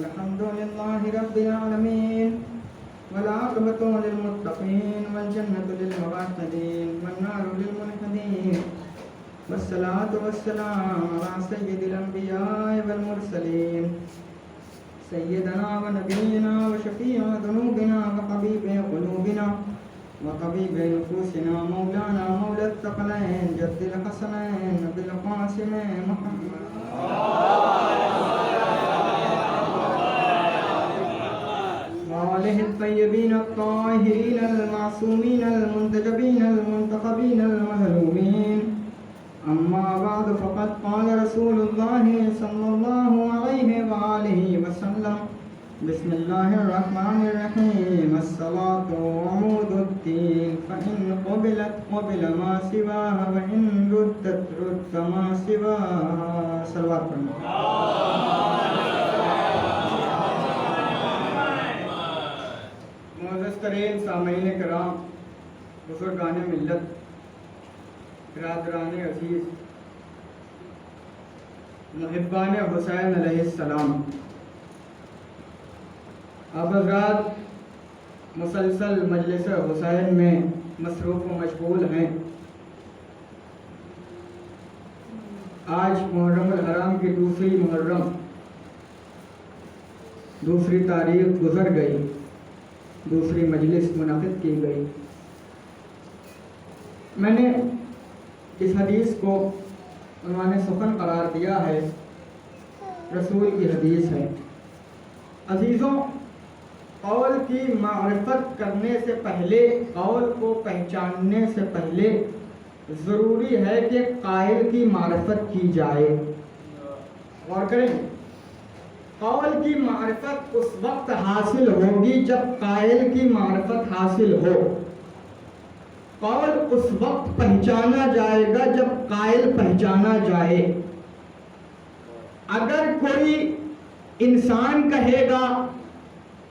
الحمد لله رب العالمين والعاقبة للمتقين والجنة للموحدين والنار للملحدين والصلاة والسلام على سيد الأنبياء والمرسلين سيدنا ونبينا وشفيع ذنوبنا وحبيب قلوبنا وطبيب نفوسنا مولانا مولى الثقلين جد الحسنين بالقاسم محمد وآله الطيبين الطاهرين المعصومين المنتجبين المنتخبين المهلومين. أما بعد فقد قال رسول الله صلى الله عليه وآله وسلم بسم الله الرحمن الرحيم الصلاة عمود الدين فإن قبلت قبل ما سواها وإن ردت رد ما سواها. صلوات معزز ترین سامعین کرام، بزرگان ملت، برادران عزیز، محبان حسین علیہ السلام، آپ حضرات مسلسل مجلس حسین میں مصروف و مشغول ہیں. آج محرم الحرام کی دوسری تاریخ گزر گئی، دوسری مجلس منعقد کی گئی. میں نے اس حدیث کو عنوان سخن قرار دیا ہے، رسول کی حدیث ہے. عزیزوں، قول کی معرفت کرنے سے پہلے، قول کو پہچاننے سے پہلے ضروری ہے کہ قائل کی معرفت کی جائے. غور کریں، قول کی معرفت اس وقت حاصل ہوگی جب قائل کی معرفت حاصل ہو. قول اس وقت پہچانا جائے گا جب قائل پہچانا جائے. اگر کوئی انسان کہے گا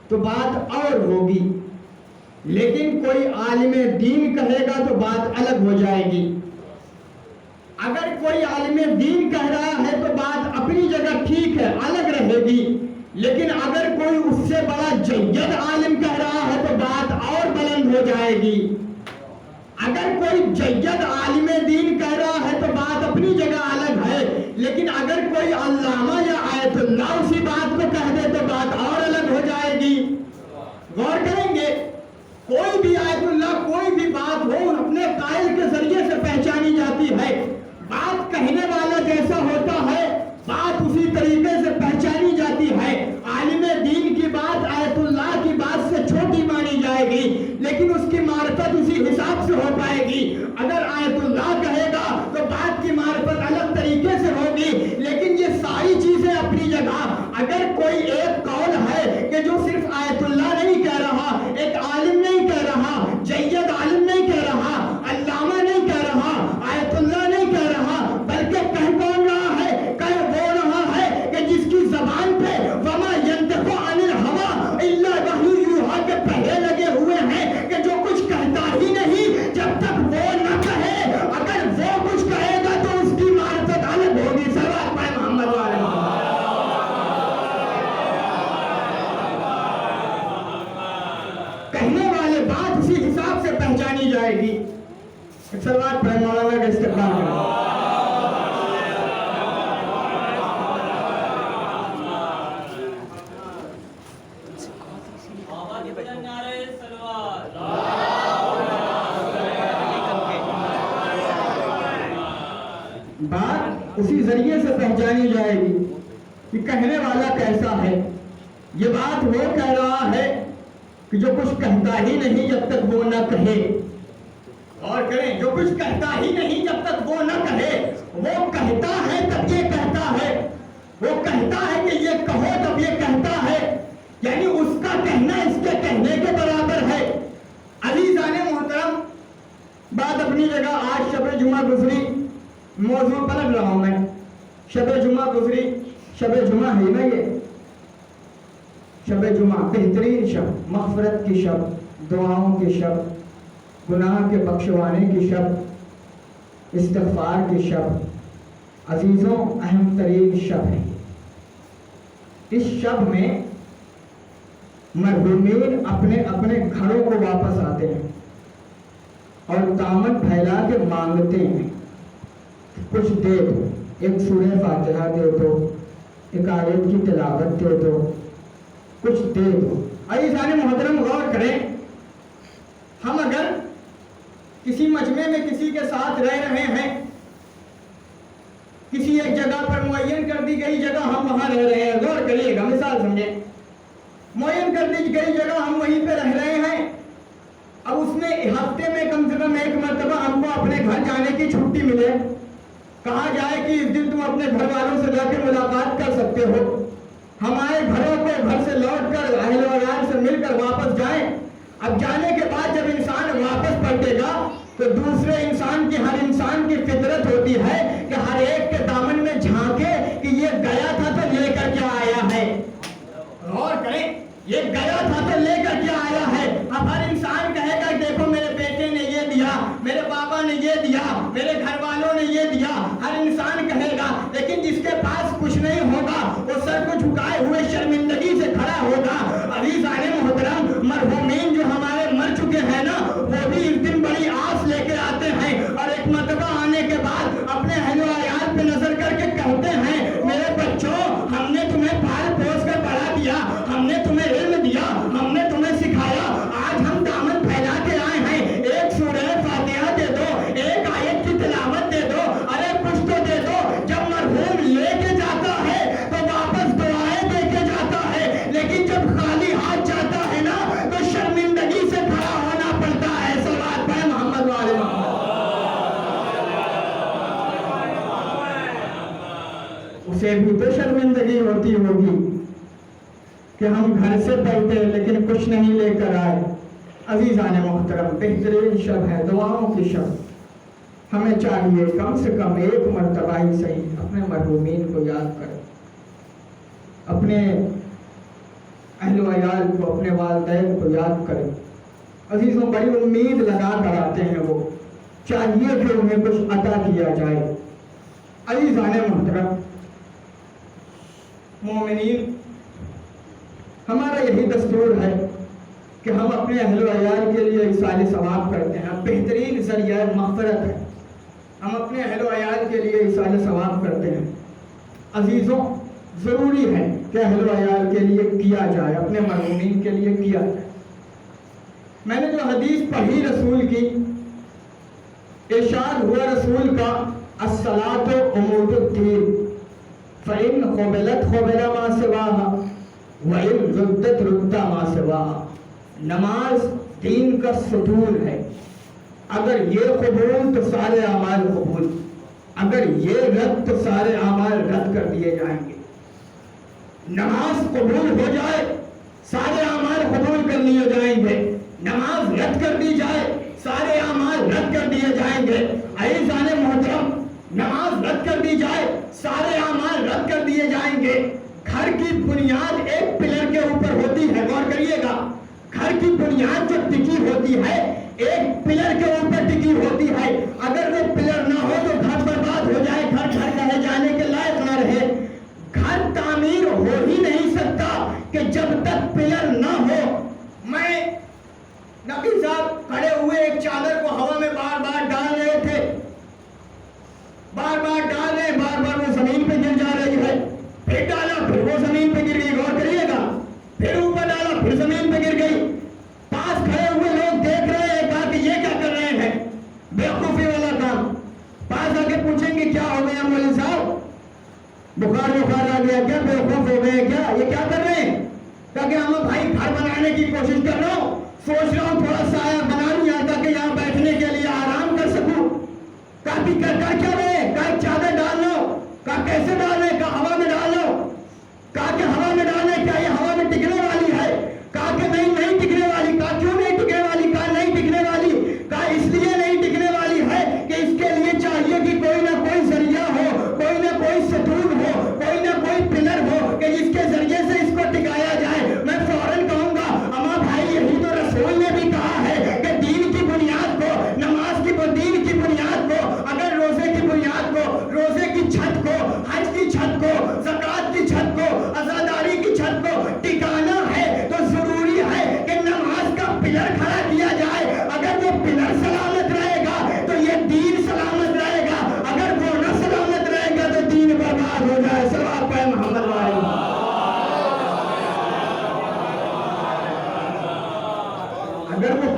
تو بات اور ہوگی، لیکن کوئی عالم دین کہے گا تو بات الگ ہو جائے گی. اگر کوئی عالم دین کہہ رہا ہے تو بات اپنی جگہ ٹھیک ہے، الگ رہے گی، لیکن اگر کوئی اس سے بڑا جید عالم کہہ رہا ہے تو بات اور بلند ہو جائے گی. اگر کوئی جید عالم دین کہہ رہا ہے تو بات اپنی جگہ الگ ہے، لیکن اگر کوئی علامہ یا آیت اللہ اسی بات کو کہہ دے تو بات اور الگ ہو جائے گی. غور کریں گے، کوئی بھی آیت اللہ، کوئی بھی بات ہو، اپنے قائل کے ذریعے سے پہچانی جاتی ہے. بات کہنے والا جیسا ہوتا ہے، بات اسی طریقے سے پہچانی جاتی ہے. عالم دین کی بات آیت اللہ کی بات سے چھوٹی مانی جائے گی، لیکن اس کی معرفت اسی حساب سے ہو پائے گی. اگر آیت اللہ کہے گا تو بات کی معرفت الگ طریقے سے ہوگی، لیکن یہ ساری چیزیں اپنی جگہ. اگر کوئی ایک قول ہے کہ جو صرف آیت اللہ نہیں کہہ رہا، ایک عالم نہیں کہہ رہا، جید عالم نہیں کہہ رہا، علامہ نہیں کہہ رہا، آیت اللہ نہیں کہہ رہا، بلکہ کہہ کون رہا ہے؟ کہہ وہ رہا ہے کہ جس کی زبان پہ وما ينطق عن الهوى الا وحی یوحی کے پہلے لگے ہوئے ہیں کہ جو کچھ کہتا ہی نہیں جب تک وہ نہ کہے. اگر وہ کچھ کہے گا تو اس کی معرفت الگ ہوگی. صلوات پڑھیں محمد والے محمد. کہنے والے بات اسی حساب سے پہچانی جائے گی. صلوات پڑھیں، مولانا کا استقبال کریں. بات اسی ذریعے سے پہچانی جائے گی کہ کہنے والا کیسا ہے. یہ بات وہ کہہ رہا ہے کہ جو کچھ کہتا ہی نہیں جب تک وہ نہ کہے. اور کریں، جو کچھ کہتا ہی نہیں جب تک وہ نہ کہے. وہ کہتا ہے تب یہ کہتا ہے، وہ کہتا ہے کہ یہ کہو تب یہ کہتا ہے. کہنا اس کے کہنے کے برابر ہے۔ عزیزان محترم، بات اپنی جگہ، آج شب جمعہ گزری، موضوع پلٹ رہا ہوں میں، شب جمعہ گزری، شب جمعہ ہے نا یہ، شب جمعہ بہترین شب، مغفرت کی شب، دعاؤں کی شب، گناہ کے بخشوانے کی شب، استغفار کی شب، عزیزوں اہم ترین شب ہے۔ اس شب میں مرحومین اپنے اپنے گھروں کو واپس آتے ہیں اور دامن پھیلا کے مانگتے ہیں کچھ دے دو، ایک سورہ فاتحہ دے دو، ایک آیت کی تلاوت دے دو، کچھ دے دو۔ عزیزان محترم غور کریں، ہم اگر کسی مجمع میں کسی کے ساتھ رہ رہے ہیں، کسی ایک جگہ پر معین کر دی گئی جگہ ہم وہاں رہ رہے ہیں، غور کریے گا، مثال سمجھیں، معین کر دی گئی جگہ ہم وہیں پہ رہ رہے ہیں، اب اس میں ہفتے میں کم سے کم ایک مرتبہ ہم کو اپنے گھر جانے کی چھٹی ملے، کہا جائے کہ اس دن تم اپنے گھر والوں سے جا کے ملاقات کر سکتے ہو، ہمارے گھروں کو گھر سے لوٹ کر اہل و عیال سے مل کر واپس جائیں۔ اب جانے کے بعد جب انسان واپس پلٹے گا تو دوسرے انسان کی، ہر انسان کی فطرت ہوتی ہے کہ ہر ایک کے دامن میں جھانکے کہ یہ گیا تھا تو لے کر کیا آیا ہے۔ غور کریں، یہ گیا تھا تو لے کر کیا آیا ہے۔ اب ہر انسان کہے گا دیکھو میرے بیٹے نے یہ دیا، میرے پاپا نے یہ دیا، میرے گھر والوں نے یہ دیا، ہر انسان کہے گا، لیکن جس کے پاس کچھ نہیں ہوگا وہ سر کو جھکائے ہوئے شرمندگی سے کھڑا ہوگا۔ عزیزان محترم، مرحومین جو ہمارے مر چکے ہیں نا، وہ بھی اس دن بڑی آس لے کے آتے ہیں اور ایک مرتبہ آنے کے بعد اپنے اہل و عیال پہ نظر کر کے کہتے ہیں میرے بچوں، ہم نے تمہیں پال پوس کر بڑھا دیا، ہم نے تمہیں علم دیا، ہم نے تمہیں سکھایا، آج ہم دامن پھیلا کے آئے ہیں، ایک سورہ فاتحہ دے دو، ایک آیت کی تلاوت دے دو، ارے کچھ تو دے دو۔ جب مرحوم لے کے جاتا ہے تو واپس دعائیں دے کے جاتا ہے، لیکن جب خالی ہاتھ جاتا ہے نا تو شرمندگی سے کھڑا ہونا پڑتا ہے۔ صلوات پڑھیں محمد والے محمد۔ اسے بھی تو شرمندگی ہوتی ہوگی کہ ہم گھر سے پلٹے لیکن کچھ نہیں لے کر آئے۔ عزیزان محترم، بہترین شب ہے، دعاؤں کی شب، ہمیں چاہیے کم سے کم ایک مرتبہ ہی صحیح اپنے مرحومین کو یاد کریں، اپنے اہل و عیال کو، اپنے والدین کو یاد کریں۔ عزیزوں، بڑی امید لگا کر آتے ہیں، وہ چاہیے کہ انہیں کچھ عطا کیا جائے۔ عزیزان محترم، مومنین، ہمارا یہی دستور ہے کہ ہم اپنے اہل و عیال کے لیے ایصال ثواب کرتے ہیں، بہترین ذریعہ مغفرت ہے، ہم اپنے اہل و عیال کے لیے ایصال ثواب کرتے ہیں۔ عزیزوں، ضروری ہے کہ اہل و عیال کے لیے کیا جائے، اپنے مرحومین کے لیے کیا جائے۔ میں نے جو حدیث پڑھی رسول کی، ارشاد ہوا رسول کا، الصلاۃ عمود الدین فإن قبلت قبل ما سواها وإن ردت رد ما سواها۔ نماز دین کا ستون ہے، اگر یہ قبول تو سارے اعمال قبول، اگر یہ رد تو سارے اعمال رد کر دیے جائیں گے۔ نماز قبول ہو جائے سارے اعمال قبول کر لیے جائیں گے، نماز رد کر دی جائے سارے اعمال رد کر دیے جائیں گے۔ عزیزان محترم، نماز رد کر دی جائے سارے اعمال رد کر دیے جائیں گے۔ گھر کی بنیاد ایک پلر کے اوپر ہوتی ہے، غور کریے گا، گھر کی بنیاد جو ٹکی ہوتی ہے ایک پلر کے اوپر ٹکی ہوتی ہے، اگر وہ پلر نہ ہو تو گھر برباد ہو جائے، گھر کہے جانے کے لائق نہ رہے۔ گھر تعمیر ہو ہی نہیں سکتا کہ جب تک پلر نہ ہو۔ میں نبی صاحب کھڑے ہوئے ایک چادر کو ہوا میں بار بار ڈال رہے تھے، بار بار ڈال رہے، بار بار وہ زمین پہ گر جا رہی ہے، پھر ڈالا پھر وہ زمین پہ گر گئی، غور کریے گا، پھر اوپر ڈالا پھر زمین پہ گر گئی۔ پاس کھڑے ہوئے لوگ دیکھ رہے ہیں، کہا کہ یہ کیا کر رہے ہیں، بیوقوفی والا کام۔ پاس آ کے پوچھیں گے کیا ہو گیا مولوی صاحب، بخار آ گیا کیا، بیوقوف ہو گئے کیا، یہ کیا کر رہے ہیں؟ کہا کہ ہم بھائی گھر بنانے کی کوشش کر رہا ہوں، سوچ رہا ہوں تھوڑا سایہ بنا لوں یہاں تاکہ یہاں بیٹھنے کے لیے آرام کر سکوں۔ کہا کہ کر کیا رہے ہیں؟ کہا چادر ڈال لو۔ کہا کیسے ڈال رہے ہیں؟ کہا ہوا میں ڈال لو۔ کہا کہ ہوا میں ڈالنا کیا یہ ہوا میں ٹکنے والی ہے؟ کہا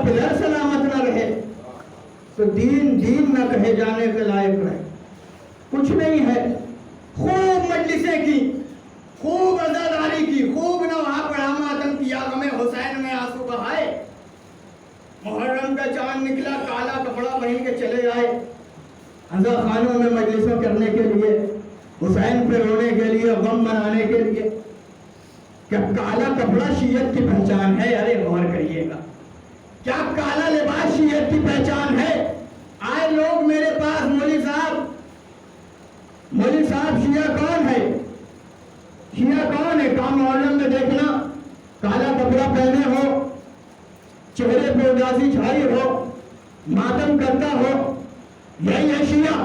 پلر سلامت نہ رہے تو دین نہ کہے جانے کے لائق رہے. کچھ نہیں ہے. خوب مجلسیں کی، خوب عزاداری کی، خوب نوحہ پڑھا، ماتم کیا، غم حسین میں آنسو بہائے. محرم کا چاند نکلا، کالا کپڑا پہن کے چلے آئے عزا خانوں میں مجلسوں کرنے کے لیے، حسین پہ رونے کے لیے، غم منانے کے لیے. کیا کالا کپڑا شیعت کی پہچان ہے؟ ارے غور کریے گا، کیا کالا لباس شیعت کی پہچان ہے؟ آئے لوگ میرے پاس، مولوی صاحب شیعہ کون ہے؟ شیعہ کون ہے؟ کام معلم میں دیکھنا، کالا کپڑا پہنے ہو، چہرے پہ اداسی چھائی ہو، ماتم کرتا ہو، یہی ہے شیعہ.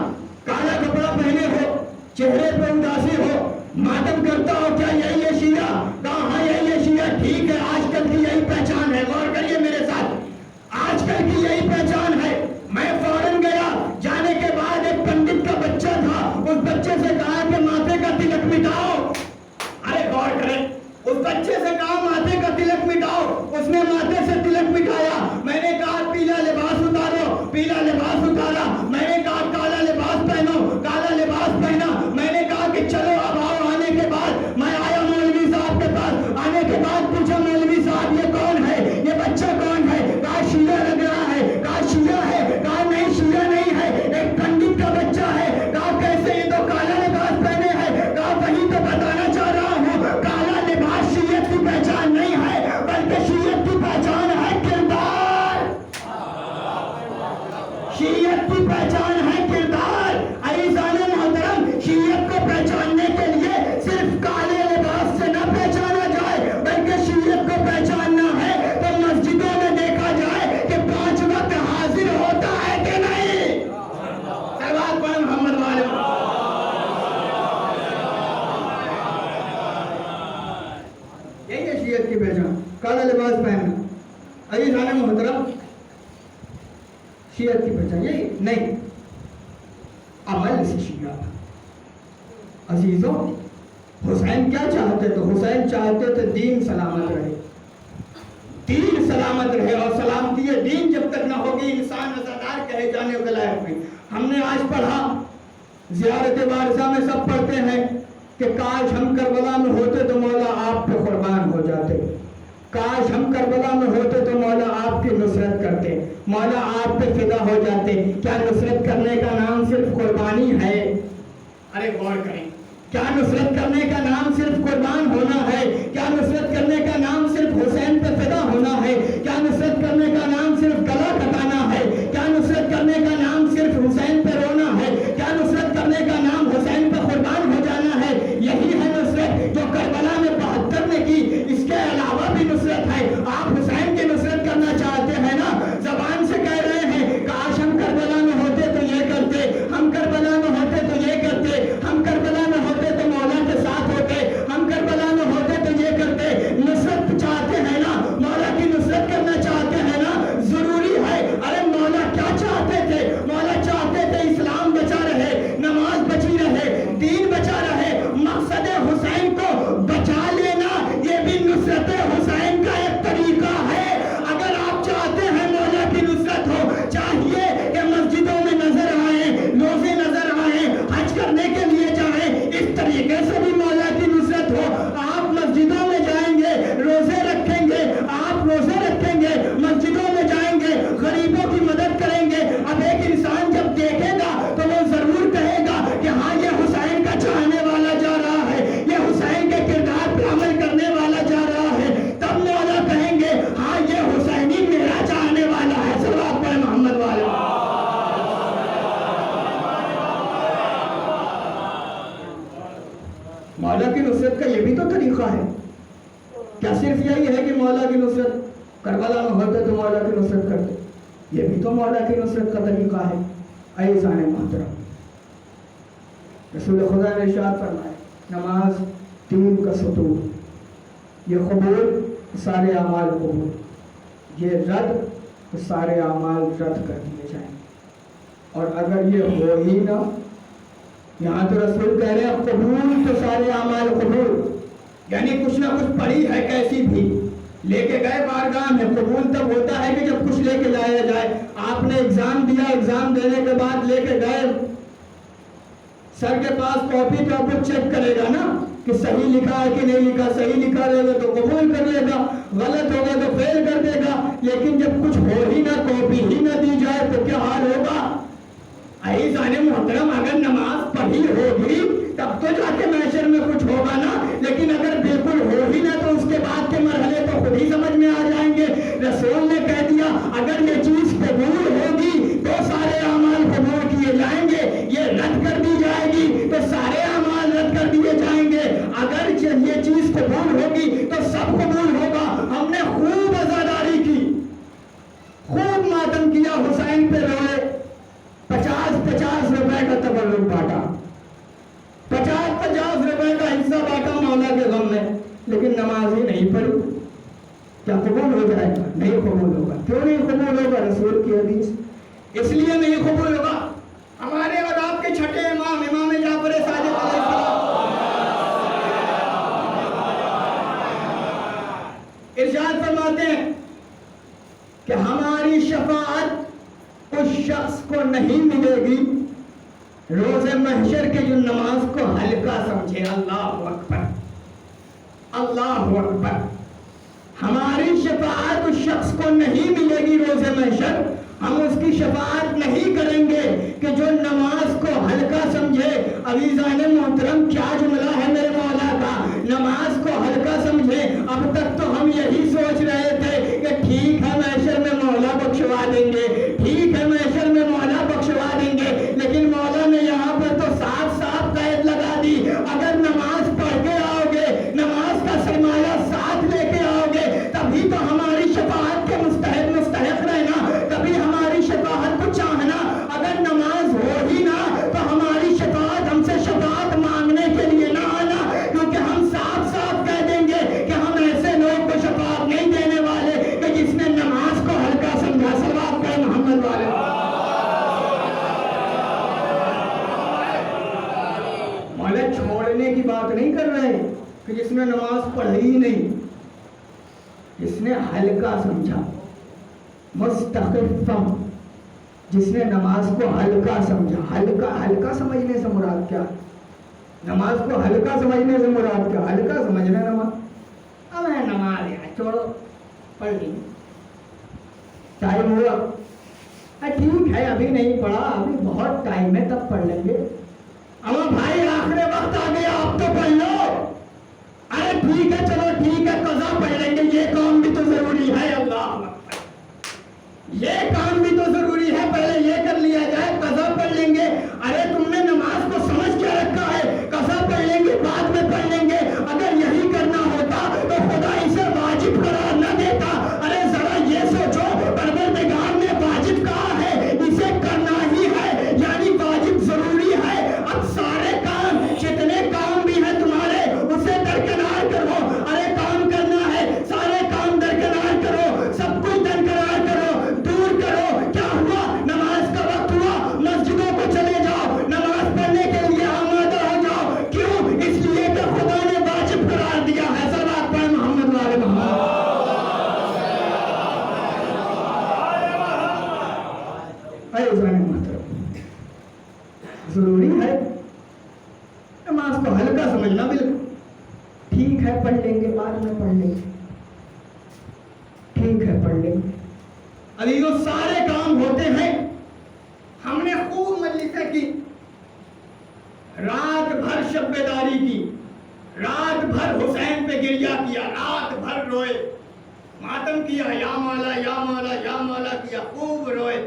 کالا کپڑا پہنے ہو، چہرے پہ اداسی ہو، ماتم کرتا ہو، کیا یہی ہے شیعہ؟ کہاں یہی ہے شیعہ؟ ٹھیک ہے، آج کل کی یہی پہچان ہے. غور کریے میرے ساتھ، آج کل کی یہی پہچان ہے. میں فوراً گیا، جانے کے بعد ایک پنڈت کا بچہ تھا، اس بچے سے کہا کہ ماتھے کا تلک مٹاؤ. ارے غور کریں، اس بچے سے کہا ماتھے کا تلک مٹاؤ، اس نے ماتھے سے تلک مٹایا. میں نے کہا پیلا لباس اتارو، پیلا لباس اتارا. میں نے کہا کالا لباس پہنو، کالا لباس پہنا. میں نے کہا کہ چلو اب آؤ. آنے کے بعد میں آیا مولوی صاحب کے پاس. آنے کے بعد پوچھا مولوی صاحب یہ کون ہے؟ یہ بچہ کون ہے؟ کہا شیعہ لگ رہا ہے. کہا شیعہ ہے؟ کہا نہیں شیعہ نہیں ہے، ایک پنڈت کا بچہ ہے. کہا کیسے؟ یہ تو کالا لباس پہنے ہے. کہا وہی تو بتانا چاہ رہا ہوں، کالا لباس شیعت کی پہچان نہیں ہے، بلکہ شیعت کی پہچان ہے کردار. شیعت کی پہچان ہے کردار. عزیزان محترم، شیعت کو پہچاننے کے لیے صرف کالے لباس سے نہ پہچانا جائے، بلکہ شیعت کو پہچاننا ہے تو مسجدوں میں دیکھا جائے کہ 5 وقت حاضر ہوتا ہے کہ نہیں. صلوات پڑھ محمد والے. یہی ہے شیعت کی پہچان، کالا لباس پہننا. عزیزان محترم، شیعت کی پہچان یہی نہیں، عمل سے شیعہ. عزیزوں، حسین کیا چاہتے تھے؟ حسین چاہتے تھے دین سلامت رہے، دین سلامت رہے. اور سلامتی دین جب تک نہ ہوگی انسان عزادار کہے جانے کے لائق نہیں. ہم نے آج پڑھا، زیارت وارثہ میں سب پڑھتے ہیں کہ کاش ہم کربلا میں ہوتے تو مولا آپ پہ قربان ہو جاتے، کاش ہم کربلا میں ہوتے تو مولا آپ کی نصرت کرتے، مولا آپ پہ فدا ہو جاتے. کیا نصرت کرنے کا نام صرف قربانی ہے؟ ارے غور کریں، کیا نصرت کرنے کا نام صرف قربان ہونا ہے؟ کیا نصرت کرنے کا نام صرف حسین پہ فدا ہونا ہے؟ کیا نصرت کرنے کا نام صرف گلا کٹانا ہے؟ کیا نصرت کرنے کا نام صرف حسین پہ رونا ہے؟ کیا نصرت کرنے کا نام حسین پہ قربان ہو جانا ہے؟ یہی ہے نصرت جو کربلا میں 72 نے کی. اس کے علاوہ بھی نصرت ہے. آپ حسین کی نصرت کرنا چاہتے ہیں نا، زبان سے کہہ رہے ہیں کاش ہم کربلا میں ہوتے تو یہ کرتے، ہم کربلا میں ہوتے تو یہ کرتے، ہم کربلا میں ہوتے تو مولا کے ساتھ ہوتے، ہم کربلا میں ہوتے تو یہ کرتے. نصرت چاہتے ہیں نا، مولا کی نصرت کرنا چاہتے ہیں نا، ضروری ہے. ارے مولا کیا چاہتے تھے؟ مولا چاہتے تھے اسلام بچا رہے، نماز بچی رہے، دین بچا رہے. مقصد حسین کو بچا لینا یہ بھی نصرت حسین کا ایک طریقہ ہے. اگر آپ چاہتے ہیں مولا کی نصرت ہو، چاہیے کہ مسجدوں میں نظر آئیں، روزے نظر آئیں، حج کرنے کے لیے جائیں، اس طریقے سے بھی مولا کی نصرت ہو. آپ مسجدوں میں جائیں گے، روزے رکھیں گے، آپ روزے رکھیں گے، مسجدوں میں جائیں گے، غریبوں کی مدد کریں گے. اب ایک انسان جب دیکھے گا تو وہ ضرور کہے گا کہ ہاں یہ حسین کا چاہنے والا جا رہا ہے، یہ حسین کے کردار پر عمل کرنے والا جا رہا ہے. تب مولا کہیں گے ہاں یہ حسینی میرا چاہنے والا ہے. صلوات پڑھ محمد والے. مولا کی نصرت کا یہ بھی تو طریقہ ہے. کیا صرف یہی ہے کہ مولا کی نصرت کربلا میں ہوتے تو مولا کی نصرت کرتے؟ یہ بھی تو مولا کی نصرت کا طریقہ ہے. عزیزان محترم، رسول خدا نے ارشاد فرمایا نماز دین کا ستون، یہ قبول سارے اعمال قبول، یہ رد سارے اعمال رد کر دیے جائیں. اور اگر یہ ہو ہی نہ، یہاں تو رسول کہہ رہے ہیں قبول تو سارے اعمال قبول، یعنی کچھ نہ کچھ پڑی ہے کیسی بھی، لے کے گئے بارگاہ میں. قبول تب ہوتا ہے کہ جب کچھ لے کے جایا جائے. آپ نے ایگزام دیا, ایگزام دینے کے بعد لے کے گئے, سر کے پاس کاپی تو آپ کو چیک کرے گا نا کہ صحیح لکھا ہے کہ نہیں لکھا. صحیح لکھا رہے گا تو قبول کر لے گا, غلط ہوگا تو فیل کر دے گا. لیکن جب کچھ ہو ہی نہ, کاپی ہی نہ دی جائے تو کیا حال ہوگا؟ عزیزان محترم, اگر نماز پڑھی ہوگی تب تو جا کے محشر میں کچھ ہوگا نا. لیکن اگر بالکل ہو ہی نہ تو اس کے بعد کے مرحلے تو خود ہی سمجھ میں آ جائیں گے. رسول نے کہہ دیا اگر یہ چیز قبول ہوگی تو سارے اعمال قبول کیے جائیں گے, یہ رد کر دی جائے گی تو سارے اعمال رد کر دیے جائیں گے. اگر یہ چیز قبول ہوگی تو سب قبول ہوگا. ہم نے خوب عزاداری کی, خوب ماتم کیا, حسین پہ روئے, 50 روپے کا تبرک بانٹا, 50 روپے کا حصہ بانٹا مولا کے غم میں, لیکن نماز ہی نہیں پڑھی. کیا قبول ہو جائے گا؟ نہیں قبول ہوگا. کیوں نہیں قبول ہوگا؟ رسول کی حدیث اس لیے نہیں قبول ہوگا. ہمارے اور آپ کے چھٹے امام, امام جعفر صادق علیہ السلام ارشاد فرماتے ہیں کہ ہماری شفاعت اس شخص کو نہیں ملے گی روز محشر کے جو نماز کو ہلکا سمجھے. اللہ اکبر, اللہ اکبر. ہماری شفاعت اس شخص کو نہیں ملے گی روز محشر. ہم اس کی شفاعت نہیں کریں گے کہ جو نماز کو ہلکا سمجھے. عزیزان محترم, کیا جملہ ہے میرے مولا کا, نماز کو ہلکا سمجھے. اب تک تو ہم یہی سوچ رہے تھے کہ ٹھیک ہے محشر میں مولا بخشوا دیں گے, ٹھیک ہے محشر میں مولا بخشوا دیں گے. لیکن مولا نے یہاں پر تو صاف صاف قید لگا دی, اگر نماز پڑھ کے آؤ گے, نماز کا سرمایہ ساتھ لے کے آؤ گے, تبھی تو ہماری شفاعت کے مستحق رہنا, تبھی ہماری شفاعت کو چاہنا. اگر نماز ہو ہی نہ تو ہماری شفاعت, ہم سے شفاعت مانگنے کے لیے نہ آنا, کیونکہ ہم صاف صاف کہہ دیں گے کہ ہم ایسے لوگ کو شفاعت نہیں دینے والے کہ جس نے نماز کو ہلکا سمجھا. صلوات پڑھیں محمد والے. مولا چھوڑنے کی بات نہیں کر رہے کہ جس نے نماز پڑھی ہی نہیں, جس نے ہلکا سمجھا, مستخفا, جس نے نماز کو ہلکا سمجھا. ہلکا سمجھنے سے مراد کیا؟ نماز کو ہلکا سمجھنے سے مراد کیا؟ ہلکا سمجھنا نماز, اب ہے نماز ہے, چھوڑو, پڑھ لی, ٹائم ہوا, ٹھیک ہے ابھی نہیں پڑھا, ابھی بہت ٹائم ہے تب پڑھ لیں گے. اما بھائی آخر وقت آ گیا, آپ تو پڑھ لو. ارے ٹھیک ہے, چلو ٹھیک ہے, قضا پڑھ لیں گے, یہ کام بھی تو ضروری ہے. اللہ یہ کام بھی تو ضروری ہے, پہلے یہ کر لیا جائے, قضا پڑھ لیں گے. ارے تم نے نماز کو سمجھ کے رکھا ہے, قضا پڑھ لیں گے, بعد میں پڑھ لیں گے. اگر یہی کرنا ہوتا تو خدا اسے واجب قرار نہ دیتا. ارے ذرا یہ سوچو, پروردگار نے واجب کہا ہے, اسے کرنا ہی ہے, یعنی واجب ضروری ہے. اب سارے کام, جتنے کام بھی ہیں تمہارے, اسے درکنار کرو. ارے کام کرنا ہے, سارے کام درکنار کرو, سب کچھ درکنار کرو, دور کرو. کیا ہوا؟ نماز کا وقت ہوا, مسجدوں کو چلے جاؤ, نماز پڑھنے کے لیے آمادہ ہو جاؤ. کیوں؟ اس لیے کہ خدا نے واجب قرار دیا ہے. صلوات پڑھیں محمد والے محمد. ضروری ہے نماز کو ہلکا سمجھنا. بالکل ٹھیک ہے, پڑھ لیں گے, بعد میں پڑھ لیں گے, ٹھیک ہے پڑھ لیں گے. عزیزوں, سارے کام ہوتے ہیں. ہم نے خوب مجلسیں کی, رات بھر شب بیداری کی, رات بھر حسین پہ گریہ کیا, رات بھر روئے, ماتم کیا, یا مولا یا مولا یا مولا کیا, خوب روئے.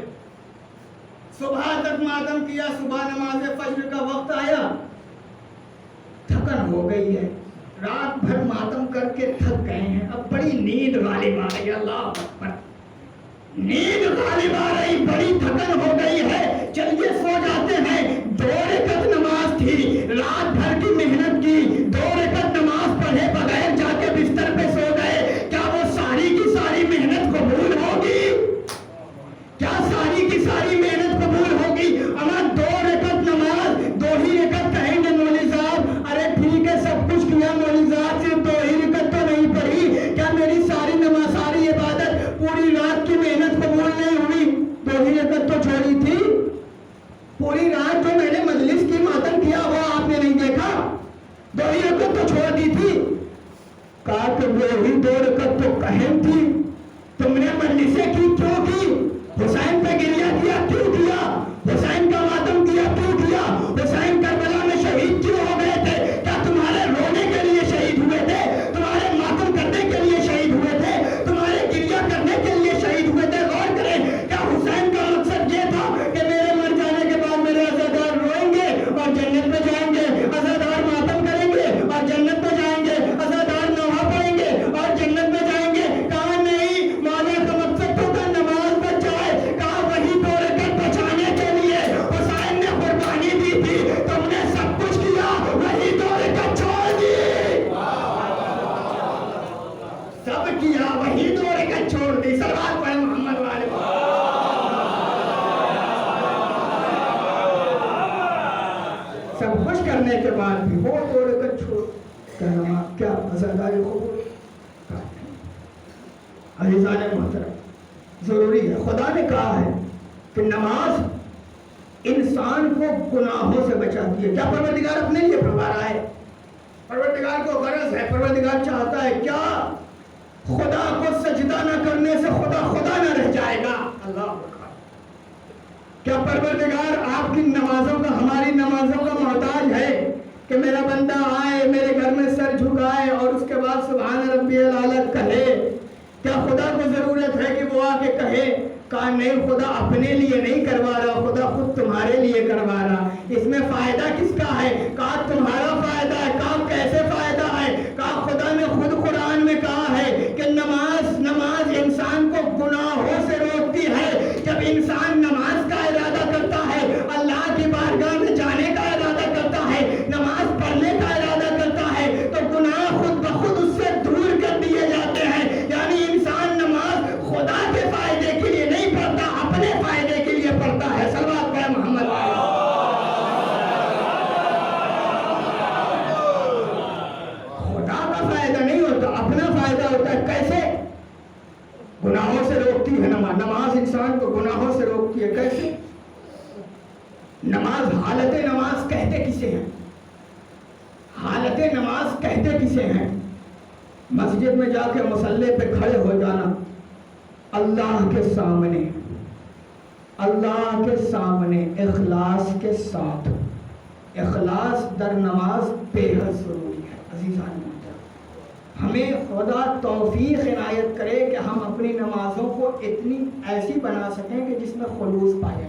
صبح تک ماتم کیا. صبح نماز فجر کا وقت آیا, تھکن ہو گئی ہے, رات بھر ماتم کر کے تھک گئے ہیں, اب بڑی نیند غالب آ رہی ہے. اللہ اکبر, نیند غالب آ رہی, بڑی تھکن ہو گئی ہے, چلیے سو جاتے ہیں. 2 رکعت نماز تھی, رات بھر کی محنت کی, 2 رکعت نماز پڑھے بغیر جا کے بستر پہ سو گئے. کیا وہ ساری کی ساری محنت قبول ہوگی؟ کیا ساری کی ساری محنت قبول ہوگی؟ اما 2 رکعت نماز, 2 ہی رکعت کہیں گے مولوی صاحب. ارے ٹھیک ہے, سب کچھ کیا مولوی صاحب, صرف 2 ہی رکعت تو نہیں پڑھی, کیا میری ساری دی تھی؟ کہا کہ وہی 2 رکعت تو اہم تھی، تم نے مجلسیں کی کیوں کی؟ حسین پہ گریہ کیا کیوں کیا؟ حسین کا ماتم کیا کیوں کیا؟ حسین کربلا میں شہید کیوں ہو گئے تھے؟ کیا تمہارے رونے کے لیے شہید ہوئے تھے؟ تمہارے ماتم کرنے کے لیے شہید ہوئے تھے؟ تمہارے گریہ کرنے کے لیے شہید ہوئے تھے؟ غور کریں، کیا حسین کا مقصد یہ تھا کہ میرے مر جانے کے بعد میرے عزادار روئیں گے اور جنت میں جائیں گے، عزادار ماتم کریں گے اور جنت میں جائیں گے، عزادار نوحہ پڑھیں گے اور جنت میں جائیں گے؟ کہا نہیں، مولا کا مقصد تو تھا نماز بچ جائے۔ کہا وہی 2 رکعت بچانے کے لیے حسین نے قربانی دی تھی، تم نے سب کچھ کیا، وہی 2 رکعت چھوڑ دی، سب کیا، وہی 2 رکعت چھوڑ دی۔ صلوات پڑھیں محمد والے۔ سب کچھ کرنے کے بعد بھی وہ 2 رکعت چھوڑ کہنا کیا عزاداری قبول؟ عزیزان محترم، ضروری ہے، خدا نے کہا ہے کہ نماز انسان کو گناہوں سے بچاتی ہے۔ کیا پروردگار اپنے لیے فرما رہا ہے؟ پروردگار کو غرض ہے، پروردگار چاہتا ہے کیا خدا کو سجدہ نہ کرنے سے خدا خدا نہ رہ جائے گا؟ اللہ اکبر۔ کیا پروردگار آپ کی نمازوں کا، ہماری نمازوں کا محتاج ہے کہ میرا بندہ آئے میرے گھر میں سر جھکائے اور اس کے بعد سبحان ربی الاعلیٰ کہے؟ کیا خدا کو ضرورت ہے کہ وہ آ کے کہے؟ کہا نہیں، خدا اپنے لیے نہیں کروا رہا، خدا خود تمہارے لیے کروا رہا۔ اس میں فائدہ کس کا ہے؟ کہا تمہارا فائدہ ہے۔ کہا کیسے فائدہ ہے؟ کہا خدا نے خود قرآن میں کہا ہے کہ نماز انسان کو گناہوں سے روکتی ہے۔ جب انسان نماز کا ارادہ کرتا ہے، اللہ کی بارگاہ میں جانے کا ارادہ کرتا ہے، نماز پڑھنے کا ارادہ کرتا ہے، تو گناہ خود بخود اس سے دور کر دیے جاتے ہیں۔ یعنی انسان نماز خدا کے فائدے کے لیے نہیں پڑھتا، اپنے فائدے کے لیے پڑھتا ہے۔ صلوات پڑھیں محمد والے۔ خدا کا فائدہ نہیں ہوتا، اپنا فائدہ ہوتا ہے۔ کیسے؟ گناہوں سے روکتی ہے نماز انسان کو گناہوں سے روکتی ہے۔ کیسے؟ نماز، حالت نماز کہتے کسے ہیں؟ حالت نماز کہتے کسے ہیں؟ مسجد میں جا کے مصلی پہ کھڑے ہو جانا، اللہ کے سامنے، اللہ کے سامنے اخلاص کے ساتھ۔ اخلاص در نماز بے حد ضروری ہے۔ عزیزان ہمیں خدا توفیق عنایت کرے کہ ہم اپنی نمازوں کو اتنی ایسی بنا سکیں کہ جس میں خلوص پائے۔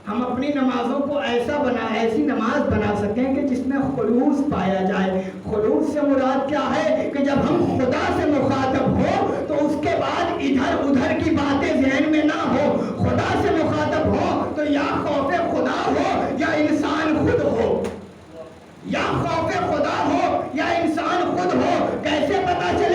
ہم اپنی نمازوں کو ایسی نماز بنا سکیں کہ جس میں خلوص پایا جائے۔ خلوص سے مراد کیا ہے؟ کہ جب ہم خدا سے مخاطب ہو تو اس کے بعد ادھر ادھر کی باتیں ذہن میں نہ ہو۔ خدا سے مخاطب ہو تو یا خوف خدا ہو یا انسان خود ہو، یا خوف خدا ہو یا انسان خود ہو۔ کیسے پتا چلے؟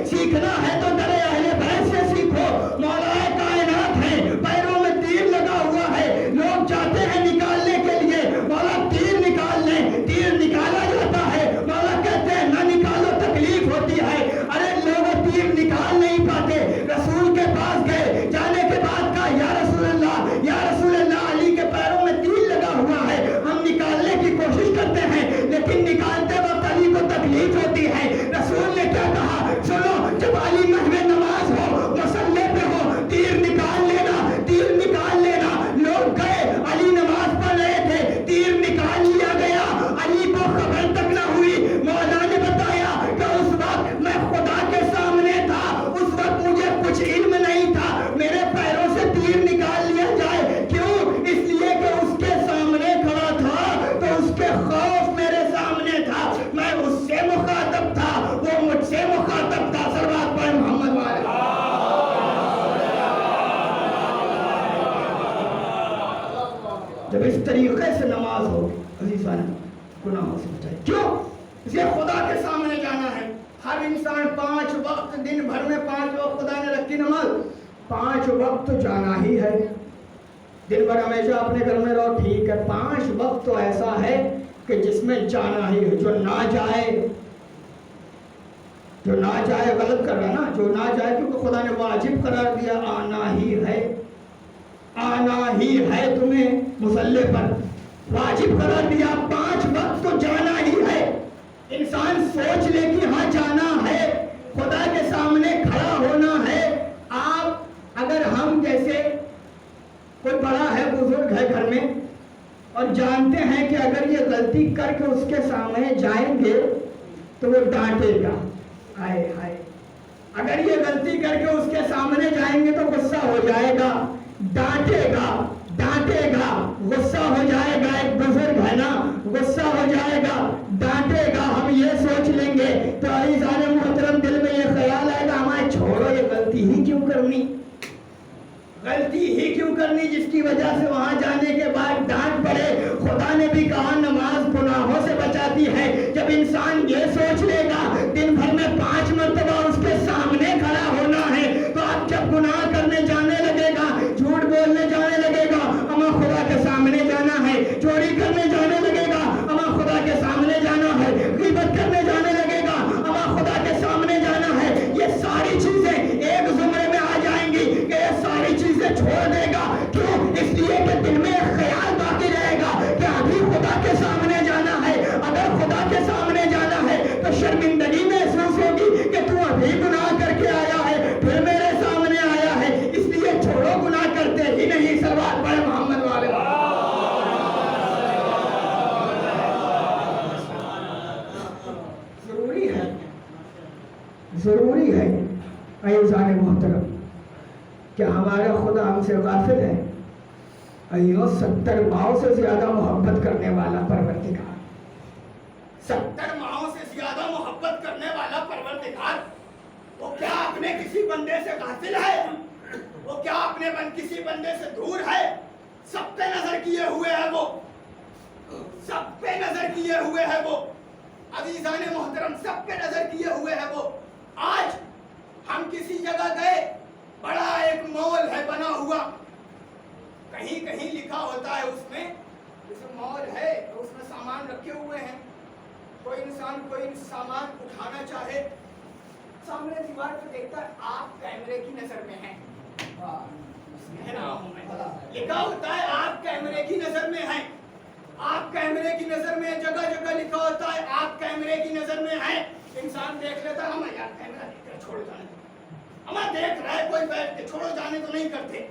سیکھنا ہے تو در اہل بیت سے سیکھو۔ مولا کائنات ہے، پیروں میں تیر لگا ہوا ہے، لوگ چاہتے ہیں نکالنے کے لیے، مولا تیر نکال لیں، تیر نکالا جاتا ہے، مولا کہتے ہیں نہ نکالو تکلیف ہوتی ہے۔ ارے لوگ تیر نکال نہیں پاتے، رسول کے پاس گئے، جانے کے بعد کہا یا رسول اللہ، یا رسول اللہ، علی کے پیروں میں تیر لگا ہوا ہے، ہم نکالنے کی کوشش کرتے ہیں لیکن نکالتے وقت علی کو تکلیف ہوتی ہے۔ رسول نے کیا کہا؟ سنو، جب علی محو نماز ہو، مصلی پہ ہو، تیر نکال لینا، تیر نکال لینا۔ لوگ گئے، علی نماز پڑھ رہے تھے، تیر نکال لیا گیا، علی کو خبر تک نہ ہوئی۔ مولا نے بتایا کہ اس وقت میں خدا کے سامنے تھا، اس وقت مجھے کچھ علم نہیں تھا میرے پیروں سے تیر نکال لیا جائے۔ کیوں؟ اس لیے کہ اس کے سامنے کھڑا تھا تو اس کے خوف میرے سامنے تھا، میں اس سے مخاطب تھا، وہ مجھ سے مخاطب تھا۔ صلوات پڑھیں محمد والے۔ جب اس طریقے سے نماز ہوگی عزیزان، گناہوں سے بچائے۔ کیوں؟ اسے خدا کے سامنے جانا ہے۔ ہر انسان 5 وقت، دن بھر میں 5 وقت خدا نے رکھی نماز، 5 وقت تو جانا ہی ہے۔ دن بھر ہمیشہ اپنے گھر میں رہو، ٹھیک ہے، 5 وقت تو ایسا ہے کہ جس میں جانا ہی ہے۔ جو نہ جائے غلط کر رہا نا، جو نہ جائے، کیونکہ خدا نے واجب قرار دیا، آنا ہی ہے تمہیں مصلی پر، واجب قرار دیا، 5 وقت تو جانا ہی ہے۔ انسان سوچ لے کہ ہاں جانا ہے، خدا کے سامنے کھڑا ہونا ہے. آپ اگر ہم جیسے کوئی بڑا ہے، بزرگ ہے گھر میں، اور جانتے ہیں کہ اگر یہ غلطی کر کے اس کے سامنے جائیں گے تو وہ ڈانٹے گا، ہائے ہائے، اگر یہ غلطی کر کے اس کے سامنے جائیں گے تو غصہ ہو جائے گا، ڈانٹے گا، غصہ ہو جائے گا. ایک بزرگ ہے نا، غصہ ہو جائے گا، ڈانٹے گا. ہم یہ سوچ لیں گے تو عزیزان محترم دل میں یہ خیال آئے گا ہمارے چھوڑو یہ غلطی ہی کیوں کرنی جس کی وجہ سے وہاں جانے کے بعد ڈانٹ پڑے. خدا نے بھی کہا نماز گناہوں سے بچاتی ہے. جب انسان یہ سوچ لے گا دن بھر میں 5 مرتبہ اس کے سامنے کھڑا ہونا ہے، تو اب جب گناہ کرنے جانے لگے گا، جھوٹ بولنے جانے لگے گا، ہمیں خدا کے سامنے جانا ہے، چوری کرنے جانے لگے گا، ہمیں خدا کے سامنے جانا ہے، غیبت کرنے جانے لگے گا، ہمیں خدا کے سامنے جانا ہے. یہ ساری چیزیں ایک زمرے میں آ جائیں گی کہ یہ ساری چیزیں چھوڑ دے گا. کیوں؟ اس لیے کہ دل میں ایک خیال باقی رہے گا کہ ابھی خدا کے سامنے جانا ہے. اگر خدا کے سامنے جانا ہے تو شرمندگی محسوس ہوگی کہ تو ابھی گناہ کر کے آیا ہے، پھر میرے سامنے آیا ہے. اس لیے چھوڑو، گناہ کرتے ہی نہیں. صلوات پڑھیں محمد والے. ضروری ہے عزیزان محترم، کیا ہمارا خدا ہم سے غافل ہے؟ ایو 70 ماؤں سے زیادہ محبت کرنے والا پروردگار، 70 ماؤں سے زیادہ محبت کرنے والا پروردگار، وہ کیا اپنے کسی بندے سے غافل ہے؟ وہ کیا اپنے کسی بندے سے دور ہے؟ سب پہ نظر کیے ہوئے ہے وہ، سب پہ نظر کیے ہوئے ہے وہ. عزیزان محترم سب پہ نظر کیے ہوئے ہے وہ. آج ہم کسی جگہ گئے، بڑا ایک مال ہے بنا ہوا، کہیں کہیں لکھا ہوتا ہے اس میں جیسے مال ہے تو اس میں سامان رکھے ہوئے ہیں. کوئی انسان کوئی سامان اٹھانا چاہے، سامنے دیوار پہ دیکھتا ہے آپ کیمرے کی نظر میں ہیں، لکھا ہوتا ہے آپ کیمرے کی نظر میں ہیں، آپ کیمرے کی نظر میں. جگہ جگہ لکھا ہوتا ہے آپ کیمرے کی نظر میں ہیں. انسان دیکھ لیتا ہے ہمیں یار کیمرہ دیکھ رہا ہے چھوڑ جانے، ہمیں دیکھ رہا ہے کوئی بیٹھ کے چھوڑو جانے تو نہیں کرتے.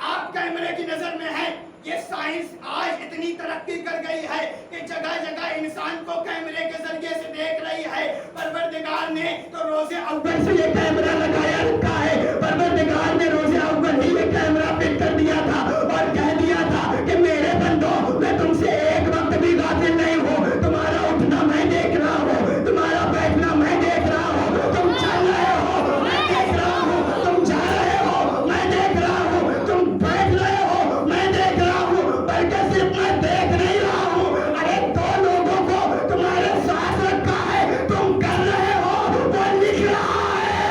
آپ کیمرے کی نظر میں ہیں. یہ سائنس آج اتنی ترقی کر گئی ہے کہ جگہ جگہ انسان کو کیمرے کے ذریعے سے دیکھ رہی ہے. پروردگار نے تو روز اول سے یہ کیمرہ لگایا رکھا ہے. پروردگار نے روز اول ہی یہ کیمرہ فٹ کر دیا تھا اور کہہ دیا تھا کہ میرے بندو میں تم سے ایک وقت بھی غافل نہیں ہوں. تمہارا اٹھنا میں دیکھ رہا ہوں، تمہارا بیٹھنا میں دیکھ رہا ہوں، تم چل رہے ہو میں دیکھ رہا ہوں، تم جا رہے ہو میں دیکھ رہا ہوں، تم بیٹھ رہے ہو میں دیکھ رہا ہوں. بلکہ صرف میں دیکھ نہیں رہا ہوں، ارے 2 لوگوں کو تمہارے ساتھ رکھا ہے، تم کر رہے ہو وہ لکھ رہا ہے.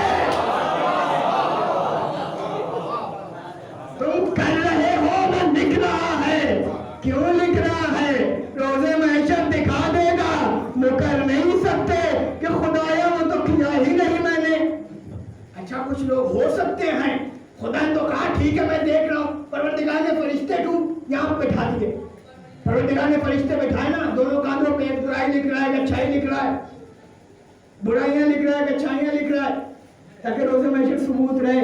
تم کر رہے ہو وہ لکھ رہا ہے. کیوں لکھ رہا ہے؟ روزے محشر دکھا دے گا. مکر نہیں سکتے کہ خدایا وہ تو کیا ہی نہیں میں نے. اچھا کچھ لوگ ہو سکتے ہیں، خدا نے تو کہا ٹھیک ہے میں دیکھ رہا ہوں. پروردگار نے فرشتے کو یہاں پہ بٹھا دیے. پروردگار نے فرشتے بٹھائے نا، دونوں کاندھوں پہ ایک برائی لکھ رہا ہے ایک اچھائی لکھ رہا ہے، برائیاں لکھ رہا ہے ایک اچھائیاں لکھ رہا ہے، تاکہ روزے محشر ثبوت رہے.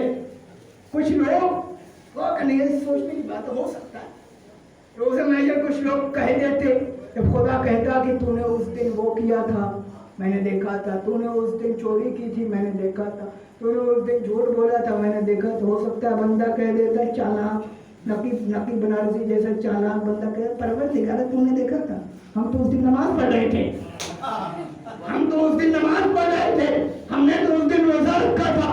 کچھ لوگ وہ نہیں سوچنے کی بات ہو سکتا ہے. روزے محشر کچھ لوگ کہہ دیتے، جب خدا کہتا کہ تو نے اس دن وہ کیا تھا میں نے دیکھا تھا، تو نے اس دن چوری کی تھی میں نے دیکھا تھا، تو نے اس دن جھوٹ بولا تھا میں نے دیکھا. تو ہو سکتا ہے بندہ کہہ دیتا ہے چالاک نقی بنارسی جیسا چالاک بندہ کہے پروردگار تو نے دیکھا تھا، ہم تو اس دن نماز پڑھ رہے تھے، ہم تو اس دن نماز پڑھ رہے تھے، ہم نے تو اس دن روزہ رکھا تھا،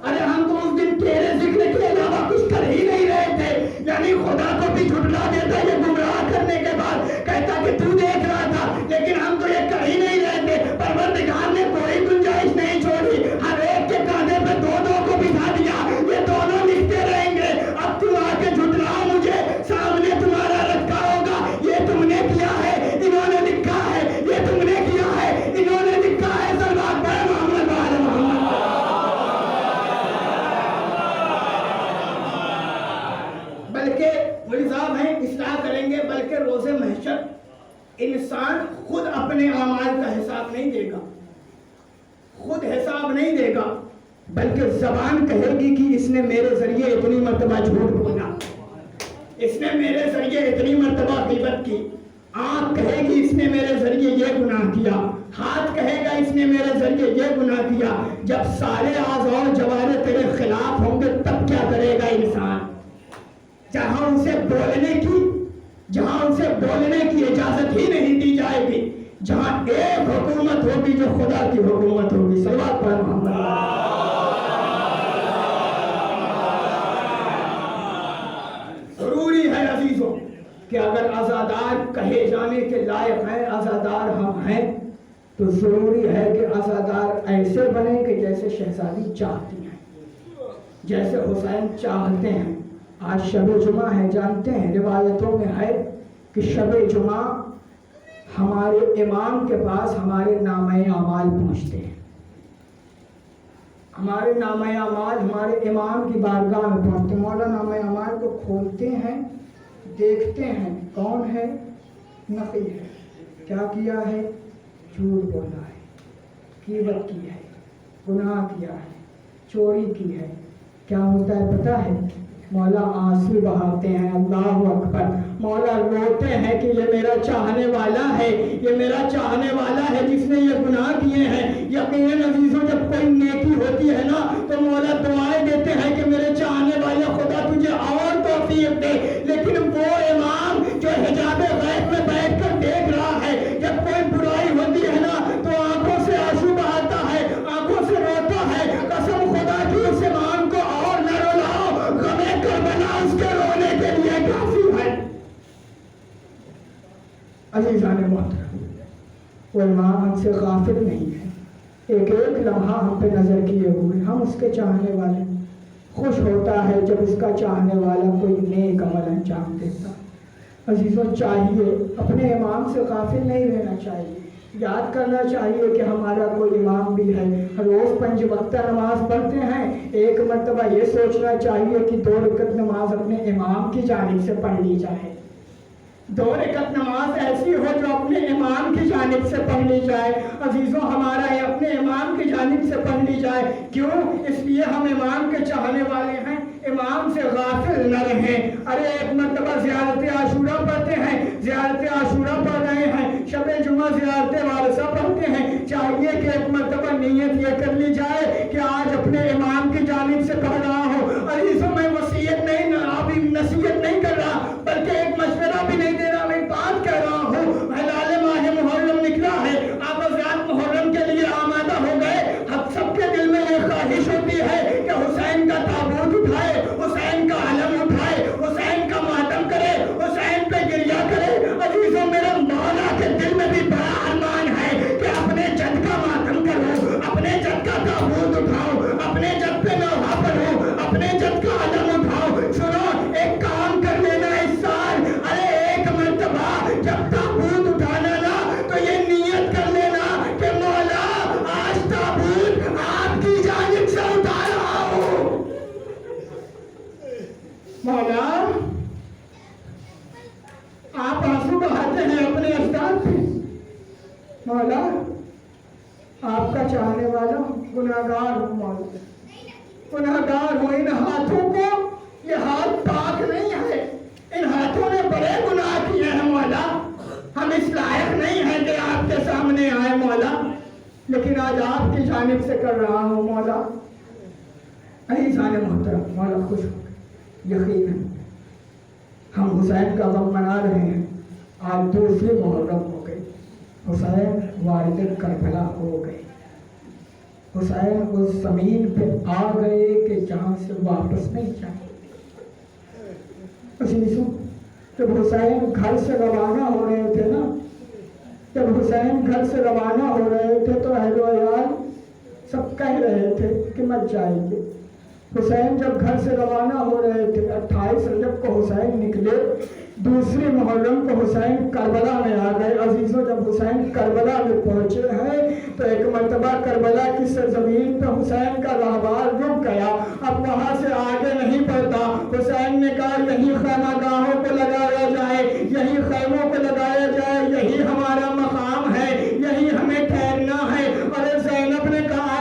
ارے ہم تو اس دن تیرے ذکر کے علاوہ کچھ کر ہی نہیں رہے تھے. یعنی خدا کو بھی جھٹلا دیتا یہ گمراہ کرنے کے بعد، کہتا کہ تو دیکھ رہا تھا لیکن ہم تو یہ کر ہی نہیں رہے تھے. پروردگار نے کوئی گنجائش نہیں چھوڑی، ہر ایک کے کاندھے پہ 2 کو بٹھا دیا، یہ دونوں لکھتے رہیں گے. اب تم آ کے جھٹلا مجھے، سامنے تمہارا رکھا ہوگا یہ تم نے کیا ہے، انہوں نے لکھا ہے، یہ تم نے کیا ہے، انہوں نے لکھا ہے. صلوات پڑھیں محمد وعلی محمد. بلکہ مولوی صاحب ہیں اصلاح کریں گے، بلکہ روزے محشر انسان خود اپنے اعمال کا حساب نہیں دے گا. خود حساب نہیں دے گا، بلکہ زبان کہے گی کہ اس نے میرے ذریعے اتنی مرتبہ جھوٹ بولا، اس نے میرے ذریعے اتنی مرتبہ غیبت کی، آنکھ کہے گی اس نے میرے ذریعے یہ گناہ کیا، ہاتھ کہے گا اس نے میرے ذریعے یہ گناہ کیا۔ جب سارے اعضاء و جوارح تیرے خلاف ہوں گے تب کیا کرے گا انسان؟ جہاں اسے بولنے کی اجازت ہی نہیں دی جائے گی، جہاں ایک حکومت ہوگی جو خدا کی حکومت ہوگی۔ صلوات پڑھ محمد۔ ضروری ہے عزیزوں کہ اگر عزادار کہے جانے کے لائق ہیں، عزادار ہم ہیں، تو ضروری ہے کہ عزادار ایسے بنے کہ جیسے شہزادی چاہتی ہیں، جیسے حسین چاہتے ہیں۔ آج شب جمعہ ہے، جانتے ہیں روایتوں میں ہے کہ شب جمعہ ہمارے امام کے پاس ہمارے نامہ اعمال پہنچتے ہیں، ہمارے نامہ اعمال ہمارے امام کی بارگاہ میں پہنچتے ہیں۔ مولا نامہ اعمال کو کھولتے ہیں، دیکھتے ہیں کون ہے، نقی ہے، کیا کیا ہے، جھوٹ بولا ہے، غیبت کی ہے، گناہ کیا ہے، چوری کی ہے۔ کیا ہوتا ہے پتہ ہے؟ مولا آنسو بہاتے ہیں، اللہ اکبر، مولا روتے ہیں کہ یہ میرا چاہنے والا ہے، یہ میرا چاہنے والا ہے جس نے یہ گناہ کیے ہیں۔ یقیناً عزیزوں جب کوئی نیکی ہوتی ہے نا تو مولا دعائیں دیتے ہیں کہ میرے چاہنے والے خدا تجھے اور توفیق دے، لیکن وہ امام جو حجاب غیب میں بیٹھ کر دیکھ رہا ہے، جب کوئی برائی ہوتی ہے نا تو آنکھوں سے آنسو بہاتا ہے، آنکھوں سے روتا ہے۔ قسم خدا کی اس امام کو اور نہ رلاؤ، غمِ کربلا اس کے رونے کے لیے کافی ہے۔ عزیزان محترم، وہ امام ہم سے غافل نہیں ہے، ایک ایک لمحہ ہم پہ نظر کیے ہوئے، ہم اس کے چاہنے والے۔ خوش ہوتا ہے جب اس کا چاہنے والا کوئی نیک عمل انجام دیتا۔ عزیزوں چاہیے اپنے امام سے غافل نہیں رہنا چاہیے، یاد کرنا چاہیے کہ ہمارا کوئی امام بھی ہے۔ روز 5 وقتہ نماز پڑھتے ہیں، ایک مرتبہ یہ سوچنا چاہیے کہ 2 رکعت نماز اپنے امام کی جانب سے پڑھ لی جائے، 2 رکعت نماز ایسی ہو جو اپنے امام کی جانب سے پڑھ لی جائے۔ عزیزوں ہمارا یہ اپنے امام کی جانب سے پڑھ لی جائے، کیوں؟ اس لیے ہم امام کے چاہنے والے ہیں، امام سے غافل نہ رہیں۔ ارے ایک مرتبہ زیارت عاشورہ پڑھتے ہیں، زیارت عاشورہ پڑھ رہے ہیں، شب جمعہ زیارت وارثہ پڑھتے ہیں، چاہیے کہ ایک مرتبہ نیت یہ کر لی جائے کہ آج اپنے امام کی جانب سے پڑھ رہا ہوں۔ عزیزوں میں وصیت نہیں، ابھی نصیحت نہیں کر رہا، بلکہ ایک مشورہ بھی نہیں دے رہا، میں بات کہہ رہا ہوں۔ ہلال ماہ محرم نکلا ہے، آپ حضرات محرم کے لیے آمادہ ہو گئے، ہم سب کے دل میں یہ خواہش ہوتی ہے کہ حسین کا تابوت اٹھائے، حسین کا علم اٹھائے، حسین کا ماتم کرے، حسین پہ گریہ کرے۔ عزیزوں میرے مولا کے دل میں بھی بڑا ارمان ہے کہ اپنے جد کا ماتم کرو، اپنے جد کا تابوت اٹھاؤ، اپنے جد پہ نوحہ پڑھو، اپنے جد کا علم اٹھاؤ۔ سنو ایک کام کر لینا اس سال، ارے ایک مرتبہ جب تابوت اٹھانا نا تو یہ نیت کر لینا کہ مولا آج تابوت آپ کی جانب سے اٹھا رہا ہوں۔ مولا آپ آنسو بہاتے ہیں اپنے اجداد پہ، مولا آپ کا چاہنے والا گناہگار ہوں، مولا گناہگار ہوں۔ ان ہاتھوں کو یہ ہاتھ پاک نہیں ہے، ان ہاتھوں نے بڑے گناہ کیے ہیں مولا، ہم اس لائق نہیں ہیں کہ آپ کے سامنے آئے مولا، لیکن آج آپ کی جانب سے کر رہا ہوں مولا۔ عزیزان محترم، مولا خوش ہو گئے۔ یقیناً ہم حسین کا غم منا رہے ہیں، آج دوسری محرم ہو گئی، حسین وارد کربلا ہو گئے، حسین اس زمین پہ آ گئے کہ جہاں سے واپس نہیں جائیں۔ عزیزوں جب حسین گھر سے روانہ ہو رہے تھے نا، جب حسین گھر سے روانہ ہو رہے تھے تو اہل و عیال سب کہہ رہے تھے کہ مت جائیے۔ حسین جب گھر سے روانہ ہو رہے تھے، 28 رجب کو حسین نکلے، دوسری محرم کو حسین کربلا میں آ گئے۔ عزیزوں جب حسین کربلا میں پہنچے ہیں تو ایک مرتبہ کربلا کی سرزمین پہ حسین کا راہبار رک گیا، اب وہاں سے آگے نہیں بڑھتا۔ حسین نے کہا یہی خیمہ گاہوں کو لگایا جائے، یہی خیموں کو لگایا جائے، یہی ہمارا مقام ہے، یہی ہمیں ٹھہرنا ہے۔ اور زینب نے کہا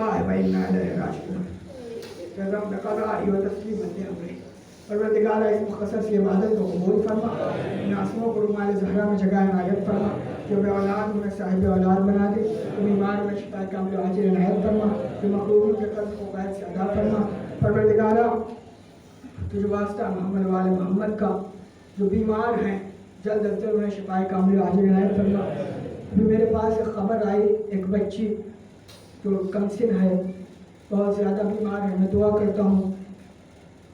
للہ و انا الیہ راجعون۔ جزم بقضاء و تسلیم امری۔ پروردگارہ اس مختصر سی عبادت کو قبول فرما، ان آنسوؤں کو رومال زہرا میں جگہ عنایت فرما، جو بے اولاد انہیں صاحب اولاد بنا دے، جو بیمار میں شفا کامل و عاجل عنایت فرما، جو مخلوق کے قلب کو قید سے ادا فرما۔ پروردگارہ تجھ واسطہ محمد وال محمد کا جو بیمار ہیں جلد از جلد انہیں شفا کامل و عاجل عنایت فرما۔ ابھی میرے پاس ایک خبر آئی، ایک بچی جو کم سن ہے، بہت زیادہ بیمار ہے۔ میں دعا کرتا ہوں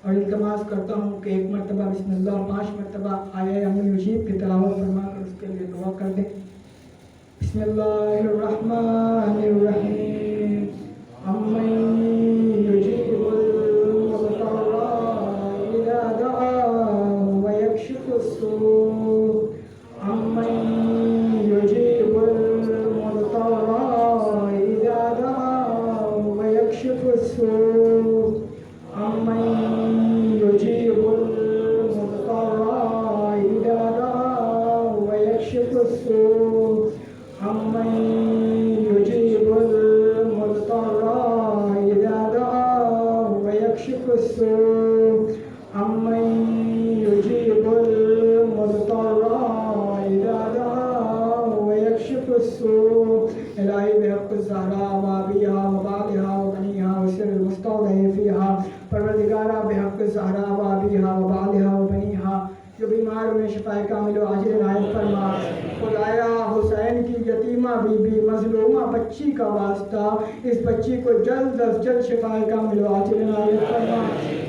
اور التماس کرتا ہوں کہ ایک مرتبہ بسم اللہ 5 مرتبہ آیہ ام النجیب کی تلاوت فرما کر اس کے لیے دعا کر دیں۔ بسم اللہ الرحمن الرحیم، امن یجیب المضطر اذا دعاه ویکشف السوء، امن یجیب المضطر اذا دعاه ویکشف السوء، امن يجيب المضطر إذا دعاه ويكشف السوء، امن يجيب المضطر إذا دعاه ويكشف السوء، امن يجيب المضطر إذا دعاه ويكشف السوء۔ الہی بحق الزہراء وابیہا وبعلہا وبنیہا وسر المستودع فیہا، پروردگارہ بحق الزہراء وابیہا وبعلہا وبنیہا جو بیمار انہیں شفا کامل و عاجل عنایت فرما۔ خدایا حسین کی یتیمہ بی بی مظلومہ بچی کا واسطہ اس بچی کو جلد از جلد شفا کامل و عاجل عنایت فرما۔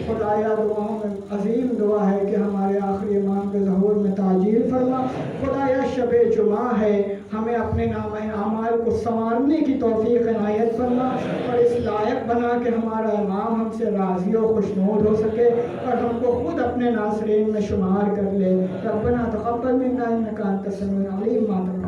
خدایا دعاؤں میں عظیم دعا ہے کہ ہمارے آخری امام کے ظہور میں تعجیل فرما۔ خدایا شب جمعہ ہے، ہمیں اپنے نامہ اعمال کو سنوارنے کی توفیق عنایت فرما اور اس لائق بنا کہ ہمارا امام ہم سے راضی و خوشنود ہو سکے اور ہم کو خود اپنے ناصرین میں شمار کر لے۔ ربنا تقبل منا انک انت السمیع العلیم۔